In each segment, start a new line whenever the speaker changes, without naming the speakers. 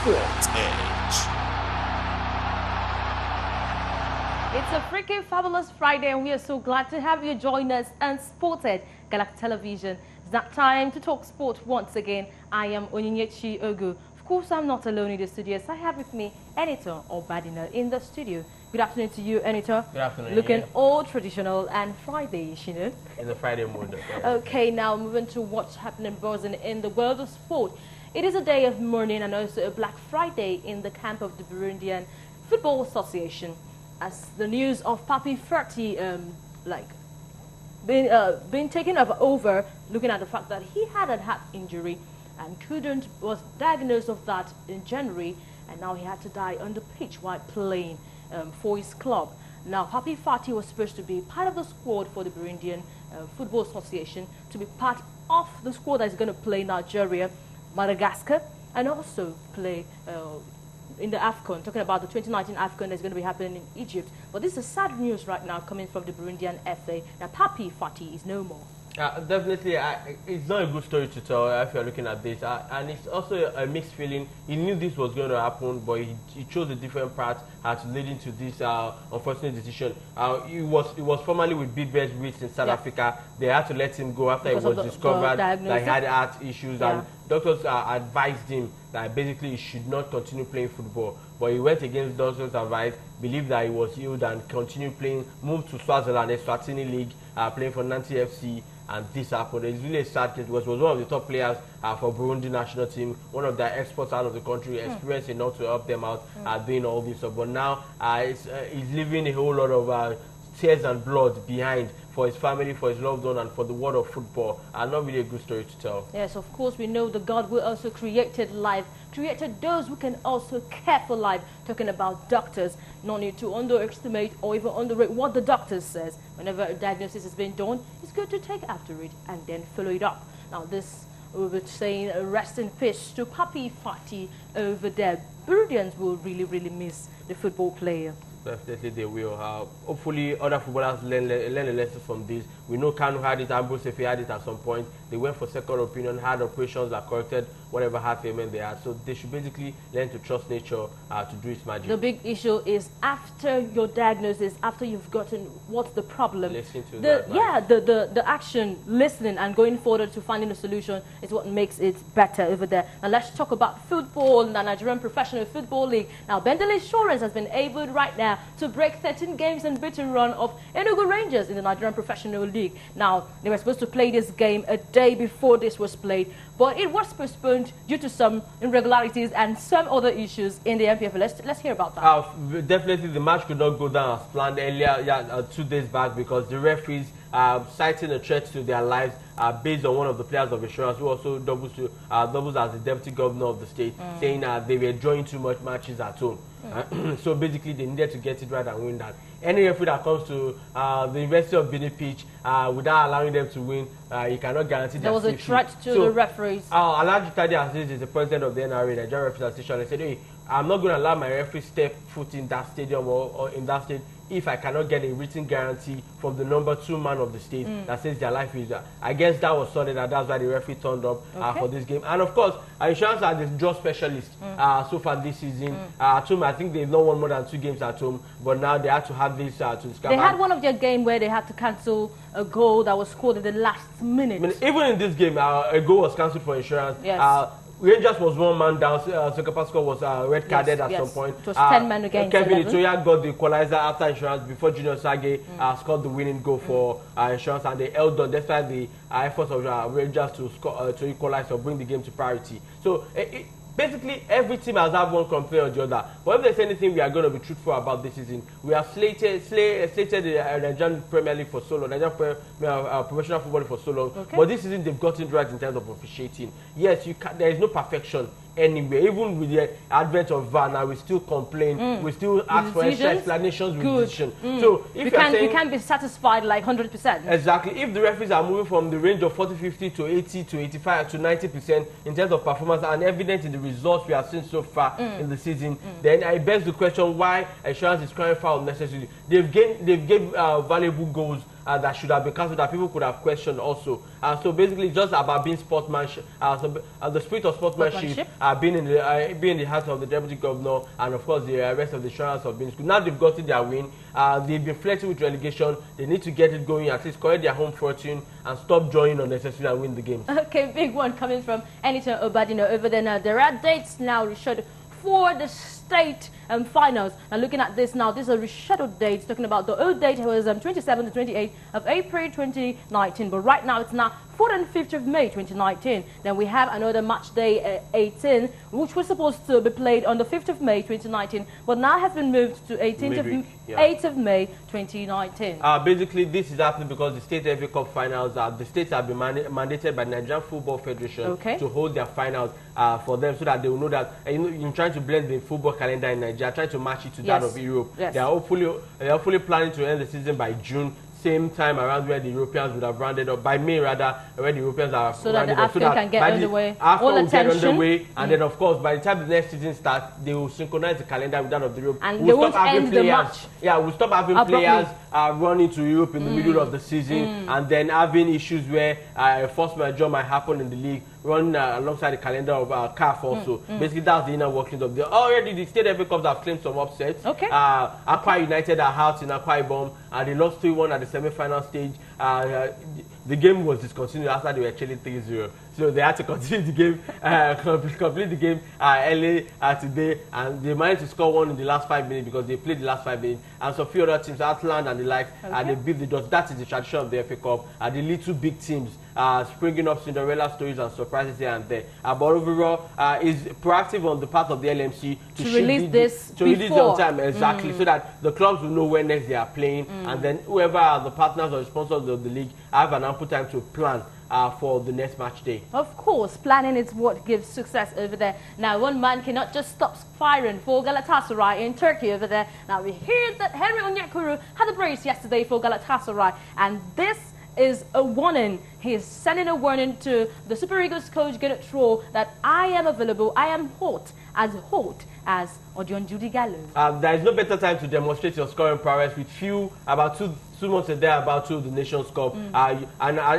SportEdge.
It's a freaking fabulous Friday, and we are so glad to have you join us on SportEdge Gala Television. It's that time to talk sport once again. I am Onyinyechi Ogu. Of course, I'm not alone in the studios. I have with me Enitan Obadina in the studio. Good afternoon to you, Enitan.
Good afternoon.
Looking all traditional and Friday-ish, you know.
In the Friday mood.
Okay, now moving to what's happening in the world of sport. It is a day of mourning and also a Black Friday in the camp of the Burundian Football Association, as the news of Papi Ferti being taken over, looking at the fact that he had a heart injury and was diagnosed of that in January, and now he had to die on the pitch while playing for his club. Now, Papi Ferti was supposed to be part of the squad for the Burundian Football Association, to be part of the squad that is going to play Nigeria, Madagascar, and also play in the AFCON, talking about the 2019 AFCON that's going to be happening in Egypt. But this is sad news right now coming from the Burundian FA that Papi Ferti is no more.
Definitely, it's not a good story to tell if you're looking at this. And it's also a mixed feeling. He knew this was going to happen, but he chose a different path to lead into this unfortunate decision. He was formerly with Big Bears Wits in South Africa. They had to let him go after it was discovered that he had heart issues. And doctors advised him that basically he should not continue playing football. But he went against doctors' advice, believed that he was healed, and continued playing, moved to Swaziland, the Swatini League, playing for Nantes FC. And this happened. It's really a sad case. He was one of the top players for Burundi national team, one of their exports out of the country, experienced enough to help them out doing all this stuff. But now he's leaving a whole lot of tears and blood behind for his family, for his loved one, and for the world of football. Not really a good story to tell.
Yes, of course, we know the God who also created life, created those who can also care for life. Talking about doctors, no need to underestimate or even underrate what the doctor says. Whenever a diagnosis is being done, it's good to take after it and then follow it up. Now, this we will be saying rest in peace to Papi Ferti over there. Burundians will really, really miss the football player.
Definitely they will. Hopefully other footballers learn a lesson from this. We know Kanu had it, Ambrose had it at some point. They went for second opinion, had operations that corrected whatever heart ailment they had. So they should basically learn to trust nature to do its magic.
The big issue is after your diagnosis, after you've gotten what's the problem.
Listen to
the action, listening and going forward to finding a solution is what makes it better over there. Now let's talk about football, the Nigerian Professional Football League. Now Bendel Insurance has been able right now to break 13 games unbeaten run of Enugu Rangers in the Nigerian Professional League. Now, they were supposed to play this game a day before this was played, but it was postponed due to some irregularities and some other issues in the NPFL. Let's hear about that.
Definitely, the match could not go down as planned earlier, 2 days back, because the referees citing a threat to their lives based on one of the players of insurance who also doubles as the deputy governor of the state, saying they were drawing too much matches at home. So basically, they needed to get it right and win that. Any referee that comes to the University of Benin pitch without allowing them to win, you cannot guarantee
there was
safety.
A threat to the referees.
Alhaji Tadi Aziz is the president of the NRA, Nigerian Referees Association, and said, hey, I'm not going to allow my referee step foot in that stadium or in that state if I cannot get a written guarantee from the #2 man of the state that says their life is. I guess that was solid, and that's why the referee turned up for this game. And of course, insurance are the draw specialists so far this season. At home, I think they've not won more than 2 games at home, but now they had to have this to discover.
They had one of their game where they had to cancel a goal that was scored in the last minute.
Even in this game, a goal was cancelled for insurance.
Yes.
Rangers was 1 man down. Sokapasco was red carded at some point.
It was 10 men against
Kevin
11.
Itoya got the equalizer after insurance before Junior Sage scored the winning goal for insurance, and they held on despite the efforts of Rangers to equalize or bring the game to parity. So basically, every team has had one complaint or the other. But if there's anything we are going to be truthful about this season, we have slated the Nigerian Premier League for so long, Nigerian professional football for so long. But this season, they've gotten right in terms of officiating. Yes, there is no perfection anywhere. Even with the advent of VAR, now we still complain. We still ask for extra explanations with decision. So if
you can't be satisfied like 100%.
Exactly. If the referees are moving from the range of 40-50 to 80 to 85 to 90% in terms of performance and evident in the results we have seen so far in the season, then I begs the question why insurance is crying foul unnecessarily. They've gained valuable goals that should have been cancelled that people could have questioned also. So basically, just about being sportsmanship, the spirit of sportsmanship, being in the heart of the deputy governor, and of course the rest of the insurance of being school. Now they've gotten their win. They've been flirting with relegation. They need to get it going, at least correct their home fortune and stop drawing unnecessarily and win the game.
Okay, big one coming from Enitan Obadina over there. Now there are dates now rescheduled for the state finals. Now looking at this now, these are rescheduled dates. Talking about the old date was 27th to 28th of April 2019, but right now it's now 4th and 5th of May 2019. Then we have another match day 18, which was supposed to be played on the 5th of May 2019, but now has been moved to 8th of May 2019.
Basically, this is happening because the state FA Cup finals, the states have been mandated by the Nigerian Football Federation to hold their finals for them, so that they will know that you're trying to blend the football calendar in Nigeria, trying to match it to that of Europe. They are hopefully planning to end the season by June. Same time around where the Europeans would have rounded up, by May rather, where the Europeans are
so that the African can get underway.
All attention. And then of course by the time the next season starts, they will synchronize the calendar with that of the Europe.
And they won't end the match.
Yeah, we'll stop having players running to Europe in the middle of the season, and then having issues where force majeure might happen in the league, run alongside the calendar of CAF also. Basically, that's the inner workings of the. Already, the state FA Cups have claimed some upsets. Akwa United are out in Akwa Ibom, and they lost 3-1 at the semi-final stage. The game was discontinued after they were actually 3-0. So they had to continue the game, complete the game early today, and they managed to score one in the last 5 minutes because they played the last 5 minutes. And some few other teams, Atlant and the like, they beat the Dutch. That is the tradition of the FA Cup. The little big teams springing up Cinderella stories and surprises here and there. But overall, is proactive on the part of the LMC to release this on time, exactly, so that the clubs will know when next they are playing, and then whoever are the partners or sponsors of the league have an ample time to plan for the next match day. Of
course, planning is what gives success over there. Now, one man cannot just stop firing for Galatasaray in Turkey over there. Now, we hear that Henry Onyekuru had a brace yesterday for Galatasaray, and this is a warning. He is sending a warning to the Super Eagles coach, Gennett Troll, that I am available, I am hot as Onyinyechi Ogu.
There is no better time to demonstrate your scoring prowess with about two months a day about to the Nations Cup. And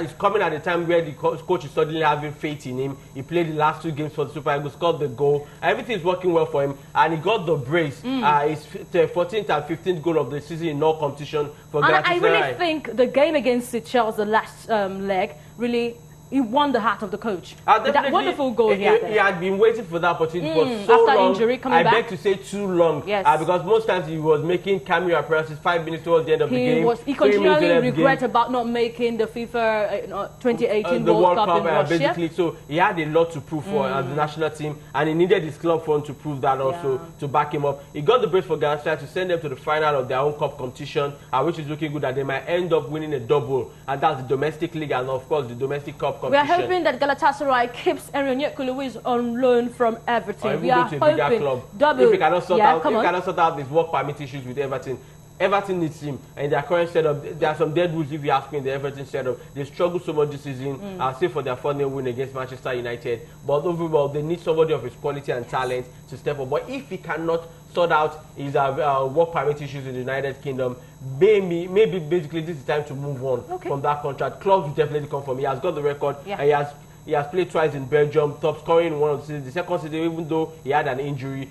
it's coming at a time where the coach is suddenly having faith in him. He played the last 2 games for the Super Eagles, scored the goal. Everything is working well for him, and he got the brace. His 14th and 15th goal of the season in all competition for Galatasaray.
I really think the game against Seychelles, the last leg, really he won the heart of the coach. That wonderful goal he had.
He had been waiting for that opportunity for so
after
long.
Injury coming back.
I beg to say too long. Yes. Because most times he was making cameo appearances 5 minutes towards the end of the game.
He continually regret about not making the FIFA 2018 World Cup in Russia.
Basically, so he had a lot to prove for as the national team, and he needed his club fund to prove that also, to back him up. He got the brace for Galatasaray to send them to the final of their own cup competition, which is looking good that they might end up winning a double, and that's the domestic league and of course the domestic cup competition.
We are hoping that Galatasaray keeps Onyekuru, who is on loan from Everton.
We are hoping double. If he cannot sort out his work permit issues with Everton. Everton needs him, and their current setup, there are some dead woods if you ask me in the Everton setup. They struggled so much this season, save for their 4-0 win against Manchester United. But overall, they need somebody of his quality and talent to step up. But if he cannot sort out his work permit issues in the United Kingdom, maybe basically this is time to move on from that contract. Clubs will definitely come from him. He has got the record, and he has played twice in Belgium, top scoring in one of the seasons. The second season, even though he had an injury,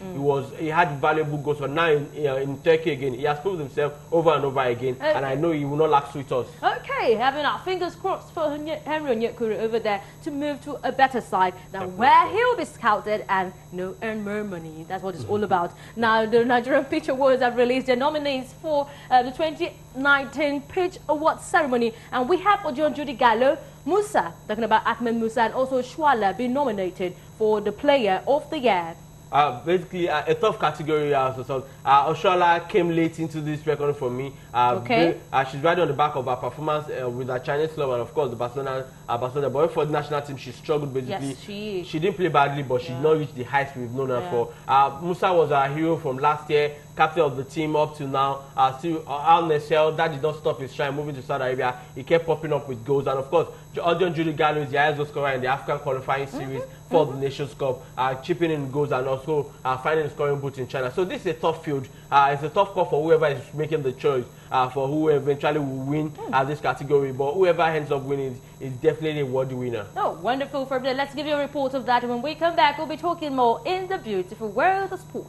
he had valuable goals. So now in Turkey again, he has proved himself over and over again, and I know he will not lack sweetness.
Okay, having our fingers crossed for Henry Onyekuru over there to move to a better side, where he'll be scouted and earn more money. That's what it's all about. Now, the Nigerian Pitch Awards have released their nominees for the 2019 Pitch Awards ceremony, and we have Onyekuru Gallo, Musa, talking about Ahmed Musa, and also Shwala being nominated for the Player of the Year.
Basically, a tough category. Oshola came late into this record for me. She's riding on the back of her performance with her Chinese club and, of course, the Barcelona. But for the national team, she struggled basically. Yes, she did. She didn't play badly, but she did not reach the heights we've known her for. Musa was our hero from last year. captain of the team up to now. Still, Al Nassr, that did not stop his shine moving to Saudi Arabia. He kept popping up with goals. And of course, Odion Julie Gallo is the highest goal scorer in the African qualifying series for the Nations Cup, chipping in goals and also finding the scoring booth in China. So this is a tough field. It's a tough call for whoever is making the choice for who eventually will win this category. But whoever ends up winning is definitely a worthy winner.
Oh, wonderful, Fabio. Let's give you a report of that. When we come back, we'll be talking more in the beautiful world of sport.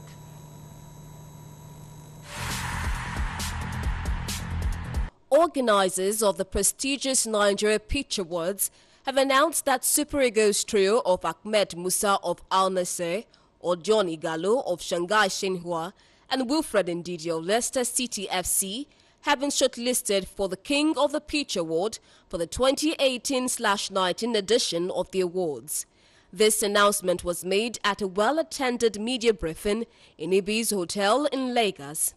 Organizers of the prestigious Nigeria Pitch Awards have announced that Super Eagles trio of Ahmed Musa of Al Nassr, Odion Gallo of Shanghai Shenhua, and Wilfred Ndidi of Leicester City FC have been shortlisted for the King of the Pitch Award for the 2018/19 edition of the awards. This announcement was made at a well-attended media briefing in Ibis Hotel in Lagos.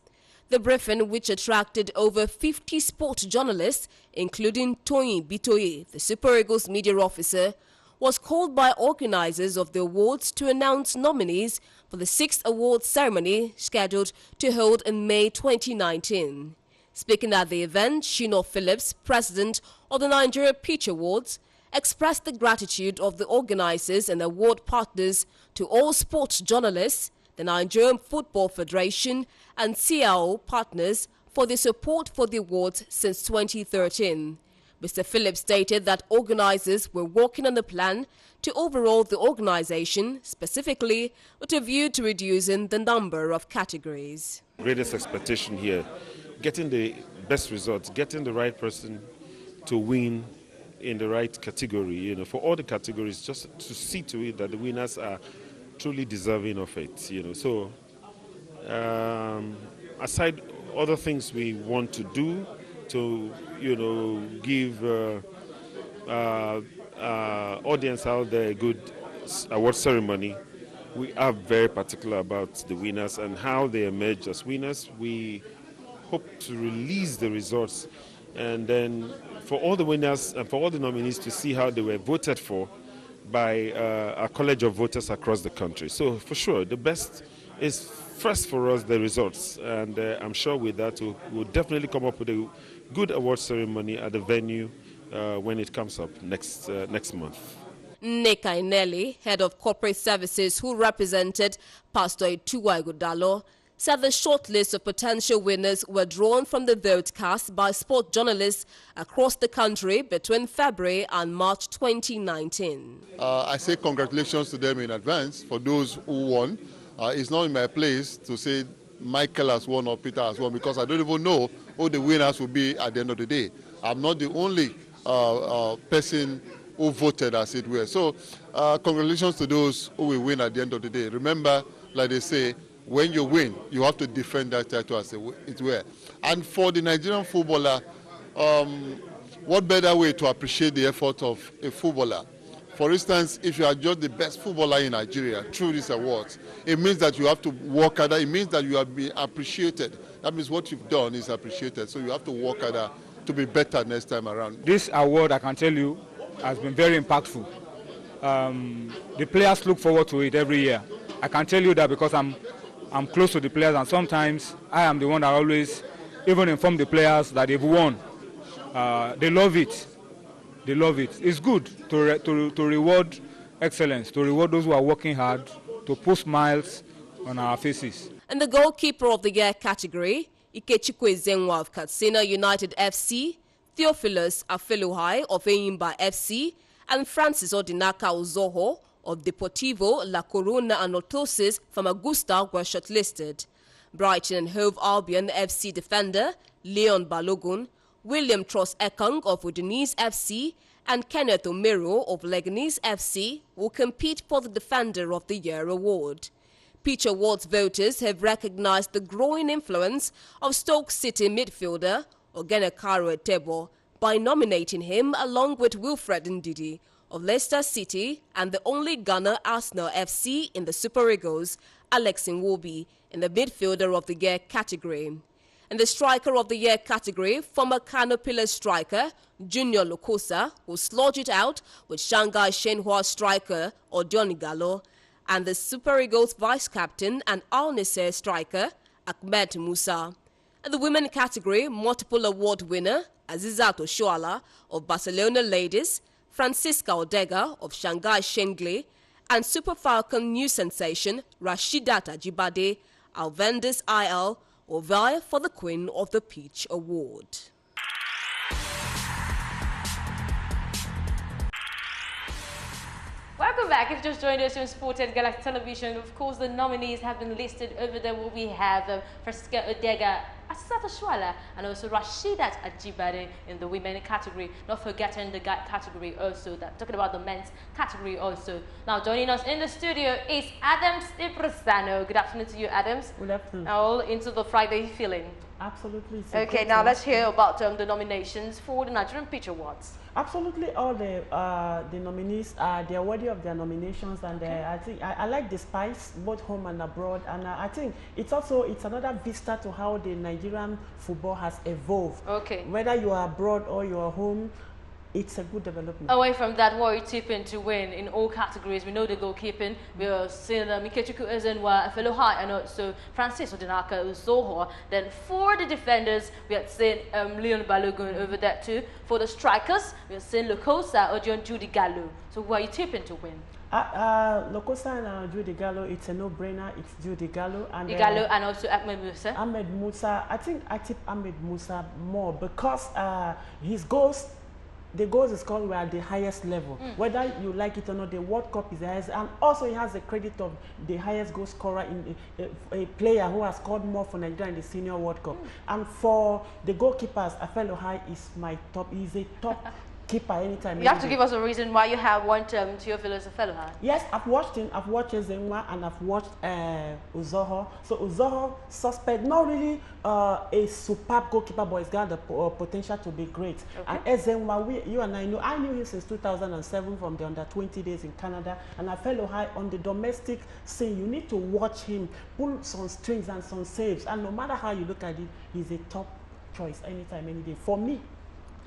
The briefing, which attracted over 50 sport journalists, including Toyin Bitoye, the Super Eagles media officer, was called by organizers of the awards to announce nominees for the 6th awards ceremony scheduled to hold in May 2019. Speaking at the event, Shino Phillips, president of the Nigeria Pitch Awards, expressed the gratitude of the organizers and award partners to all sports journalists, the Nigerian Football Federation and CIO partners for the support for the awards since 2013. Mr. Phillips stated that organizers were working on a plan to overhaul the organization, specifically with a view to reducing the number of categories.
Greatest expectation here, getting the best results, getting the right person to win in the right category, for all the categories, just to see to it that the winners are truly deserving of it, So, aside other things we want to do to, give audience out there a good award ceremony, we are very particular about the winners and how they emerge as winners. We hope to release the results and then for all the winners and for all the nominees to see how they were voted for by a college of voters across the country. So for sure, the best is first for us the results, and I'm sure with that we'll definitely come up with a good award ceremony at the venue when it comes up next month.
Nneka Ineli, head of corporate services who represented Pastor Ituwa Ighodalo, said the short list of potential winners were drawn from the vote cast by sport journalists across the country between February and March 2019.
I say congratulations to them in advance for those who won. It's not in my place to say Michael has won or Peter has won because I don't even know who the winners will be at the end of the day. I'm not the only person who voted, as it were. So congratulations to those who will win at the end of the day. Remember, like they say, when you win, you have to defend that title as it were. And for the Nigerian footballer, what better way to appreciate the effort of a footballer? For instance, if you are just the best footballer in Nigeria through these awards, it means that you have to work harder. It means that you have been appreciated. That means what you've done is appreciated. So you have to work harder to be better next time around.
This award, I can tell you, has been very impactful. The players look forward to it every year. I can tell you that because I'm close to the players, and sometimes I am the one that always even inform the players that they've won. They love it. They love it. It's good to reward excellence, to reward those who are working hard, to put smiles on our faces.
In the goalkeeper of the year category, Ikechukwu Ezenwa of Katsina United FC, Theophilus Afeluhai of Enyimba FC, and Francis Odinaka Uzoho of Deportivo La Corona and Otosis from Augusta were shortlisted. Brighton and Hove Albion FC defender Leon Balogun, William Tross Ekong of Udinese FC, and Kenneth Omero of Leganese FC will compete for the Defender of the Year award. Pitch Awards voters have recognized the growing influence of Stoke City midfielder Onyekuru Etebo by nominating him along with Wilfred Ndidi of Leicester City and the only Ghana Arsenal FC in the Super Eagles, Alex Nwobi, in the midfielder of the year category. In the striker of the year category, former Kano Pillars striker Junior Lokosa will sludge it out with Shanghai Shenhua striker Odion Gallo, and the Super Eagles vice captain and Al Nassr striker
Ahmed Musa. In the women category, multiple award winner Azizat Oshoala of Barcelona Ladies, Francisca Odega of Shanghai Shengle, and Super Falcon new sensation Rashidat Ajibade, Alvendis IL, will vie for the Queen of the Pitch award.
Welcome back. If you just joined us on SportEdge Gala Television, of course, the nominees have been listed over there. Where we have Francisca Odega, Azizat Oshoala, and also Rashidat Ajibade in the women category. Not forgetting the guy category also. Talking about the men's category also. Now joining us in the studio is Adams Ibrozano. Good afternoon to you, Adams.
Good afternoon.
All into the Friday feeling.
Absolutely.
Okay, now let's hear about the nominations for the Nigerian Pitch Awards.
Absolutely, all the nominees they are worthy of their nominations, and I think I like the spice both home and abroad, and I think it's another vista to how the Nigerian football has evolved.
Okay.
Whether you are abroad or you are home, it's a good development.
Away from that, what are you tipping to win in all categories? We know the goalkeeping. We are seeing Mikechuku Ezenwa, fellow high, and also Francis Odinaka Zoho. Then for the defenders, we are seeing Leon Balogun over there too. For the strikers, we are seeing Lokosa, Odion Judy Gallo. So who are you tipping to win?
Lokosa and Judy Gallo, it's a no-brainer. It's Judy Gallo and
Gallo and also Ahmed Musa.
Ahmed Musa, I think I tip Ahmed Musa more because his goals. The goals he scored were at the highest level. Whether you like it or not, the World Cup is the highest, and also he has the credit of the highest goal scorer in a player who has scored more for Nigeria in the Senior World Cup. And for the goalkeepers, Afelo High is my top. He's a top keeper anytime.
You have to give us a reason why you have one Teofilo as a fellow high.
Yes, I've watched him. I've watched Ezenwa and I've watched Uzoho. So Uzoho, suspect, not really a superb goalkeeper, but he's got the potential to be great. Okay. And Ezenwa, you and I knew him since 2007 from the under 20 days in Canada. And I fellow high on the domestic scene. You need to watch him pull some strings and some saves. And no matter how you look at it, he's a top choice anytime, any day for me.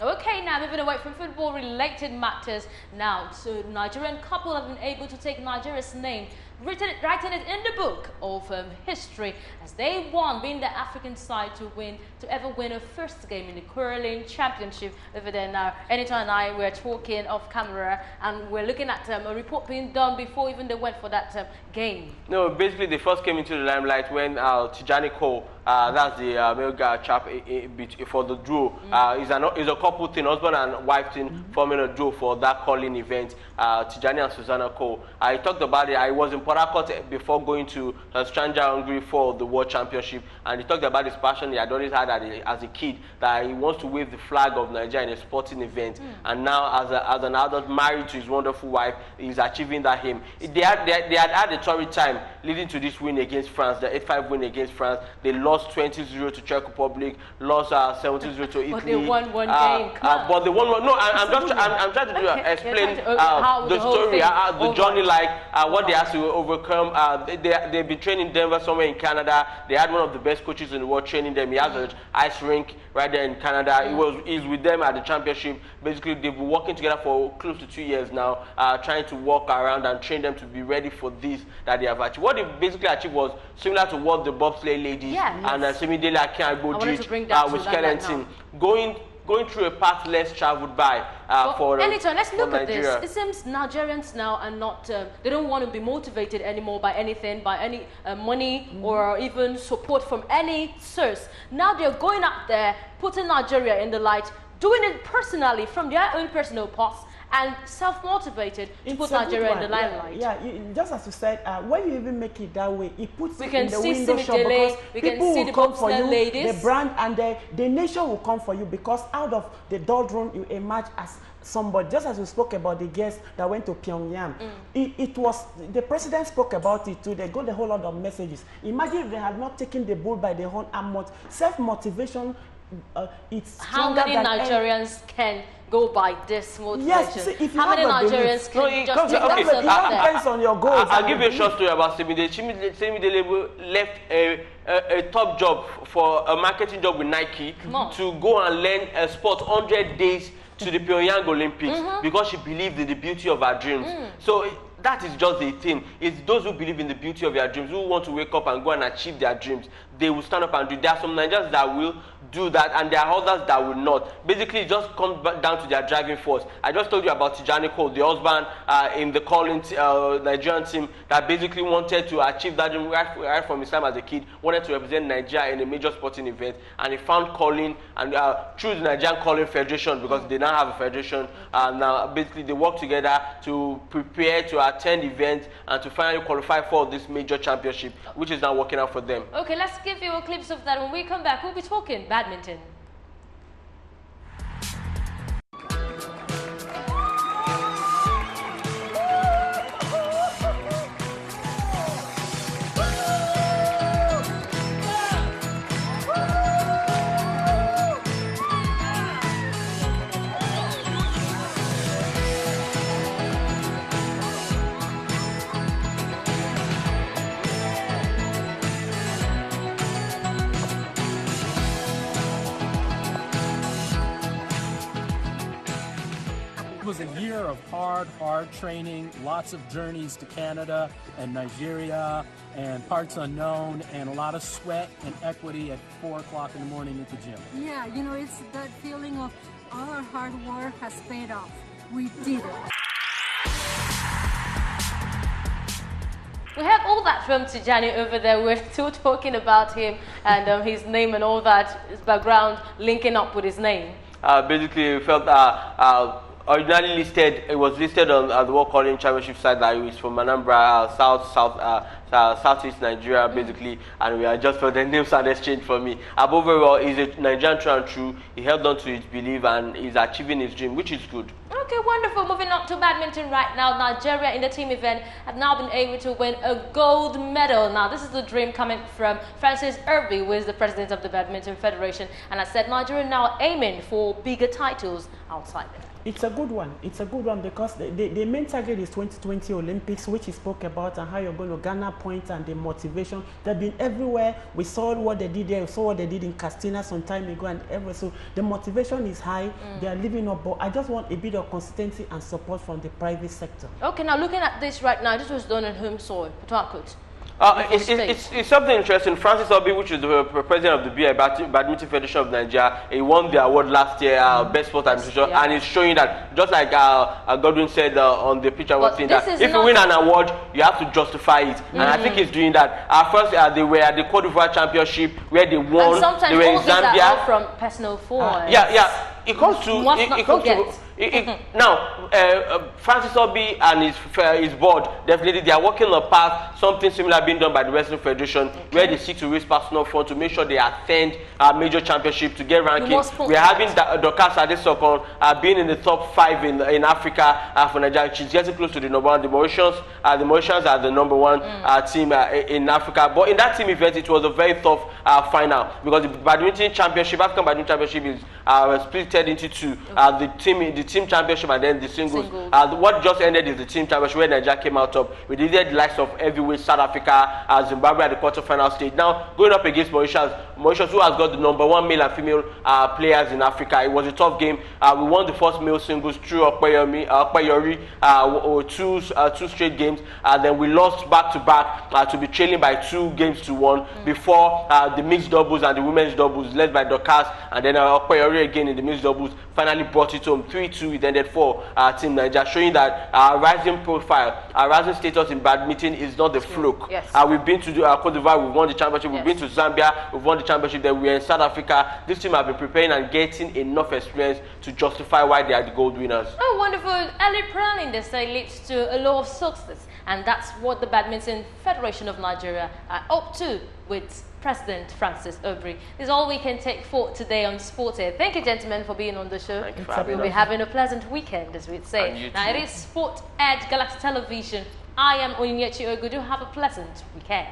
Okay, now moving away from football-related matters now. So Nigerian couple have been able to take Nigeria's name, writing it in the book of history, as they won, being the African side to ever win a first game in the curling championship over there. Now, Enitan and I were talking off camera, and we're looking at a report being done before even they went for that game.
No, basically they first came into the limelight when Tijani Cole, that's the male guy chap for the duo. It's a couple thing, husband and wife thing, forming a duo for that calling event. Tijani and Susanna Cole. I talked about it. I was in Port Harcourt before going to Stranja, Hungary for the World Championship, and he talked about his passion he had always had as a kid, that he wants to wave the flag of Nigeria in a sporting event. And now, as an adult married to his wonderful wife, he's achieving that aim. They had a torrid time leading to this win against France, the 8-5 win against France. They lost 20-0 to Czech Republic, lost 17-0 to Italy.
But they won one game.
But they won one. No, I'm trying to explain the story, the journey, what they have to overcome. They've been training in Denver, somewhere in Canada. They had one of the best coaches in the world training them. He has an ice rink right there in Canada. He's with them at the championship. Basically, they've been working together for close to 2 years now, trying to walk around and train them to be ready for this that they have achieved. What they basically achieved was similar to what the bobsleigh ladies and Semidele Akin with skeleton going through a path less traveled by for
Enitan, let's look
Nigeria.
at this. It seems Nigerians now are not, they don't want to be motivated anymore by anything, by any money or even support from any source. Now they're going out there, putting Nigeria in the light, doing it personally from their own personal pulse, and self-motivated to put Nigeria in the limelight.
Yeah, just as you said, when you even make it that way, it puts it in the window shop
because
we can see the come for you, ladies. The brand and the nation will come for you, because out of the doldrum you emerge as somebody. Just as we spoke about the guests that went to Pyongyang, it was, the president spoke about it too. They got a whole lot of messages. Imagine if they had not taken the bull by the horn, and self-motivation, it's
how many Nigerians can go by this motivation?
Yes, see, if you
how many Nigerians can just take themselves out there?
Depends on your goals.
I'll give you a short story about Semidele. Semidele left a top job for a marketing job with Nike to go and learn a sport 100 days to the Pyongyang Olympics because she believed in the beauty of her dreams. So that is just the thing. It's those who believe in the beauty of their dreams, who want to wake up and go and achieve their dreams. They will stand up and do it. There are some Nigerians that will do that, and there are others that will not. Basically, it just comes back down to their driving force. I just told you about Tijani Cole, the husband in the calling Nigerian team that basically wanted to achieve that dream right from his time as a kid, wanted to represent Nigeria in a major sporting event, and he found calling and through the Nigerian Calling Federation, because they now have a federation, and now basically they work together to prepare to attend events and to finally qualify for this major championship, which is now working out for them.
Okay, let's give you a clips of that. When we come back, we'll be talking badminton.
It was a year of hard training, lots of journeys to Canada and Nigeria and parts unknown, and a lot of sweat and equity at 4 o'clock in the morning at the gym.
Yeah, you know, it's that feeling of our hard work has paid off. We did it.
We have all that from Tijani over there. We're still talking about him and his name and all that, his background linking up with his name.
Basically, we felt originally listed, it was listed on the World Calling Championship site that is from Anambra, southeast Nigeria, basically, and we are just for the names and exchange for me. Above all, he's a Nigerian true and true. He held on to his belief and he's achieving his dream, which is good.
Okay, wonderful. Moving on to badminton right now. Nigeria in the team event have now been able to win a gold medal. Now, this is the dream coming from Francis Irby, who is the president of the Badminton Federation. And I said Nigeria now aiming for bigger titles outside there.
It's a good one. It's a good one because the main target is 2020 Olympics, which he spoke about, and how you're going to garner points and the motivation. They've been everywhere. We saw what they did there. We saw what they did in Castina some time ago, and everywhere. So the motivation is high. They are living up. But I just want a bit of consistency and support from the private sector.
Okay, now looking at this right now, this was done on home soil, Port
It's something interesting. Francis Obi, which is the president of the BI Badminton Federation of Nigeria, he won the award last year, Best Sport Administration, and it's showing that, just like Godwin said on the picture, was saying that if you win an award, you have to justify it, and I think he's doing that. First, they were at the Cote d'Ivoire Championship where they won.
And sometimes
they were in Zambia.
Are all from personal form.
Yeah. It comes to now. Francis Obi and his board, definitely they are working on a path, something similar being done by the Wrestling Federation, where they seek to raise personal funds to make sure they attend major championship to get ranking. We are having Dorcas Adesokon being in the top 5 in Africa for Nigeria. She's getting close to the number 1. The Mauritians are the number 1 team in Africa. But in that team event, it was a very tough final, because the Badminton Championship, African Badminton Championship, is split into 2. The team championship and then the singles. What just ended is the team championship, where Nigeria came out top. We did the likes of heavyweight South Africa, Zimbabwe at the quarterfinal stage. Now going up against Mauritius, who has got the number 1 male and female players in Africa. It was a tough game. We won the first male singles through Okpeyori, 2 straight games. Then we lost back to back to be trailing by 2 games to 1 before the mixed doubles and the women's doubles led by Dorcas, and then Okpeyori again in the mixed doubles finally brought it home 3-2. It ended for Team Nigeria, showing that our rising profile, our rising status in badminton is not the fluke. We've been to Cote d'Ivoire, we've won the championship. We've been to Zambia, we've won the championship. Then we're in South Africa. This team have been preparing and getting enough experience to justify why they are the gold winners.
Oh, wonderful. Early planning, they say, leads to a lot of success. And that's what the Badminton Federation of Nigeria are up to with President Francis Obri. This is all we can take for today on SportEdge. Thank you, gentlemen, for being on the show.
Thank you for having us.
We'll be having a pleasant weekend, as we'd say. Now, it is SportEdge Galaxy Television. I am Onyinyechi Ogu. Do have a pleasant weekend.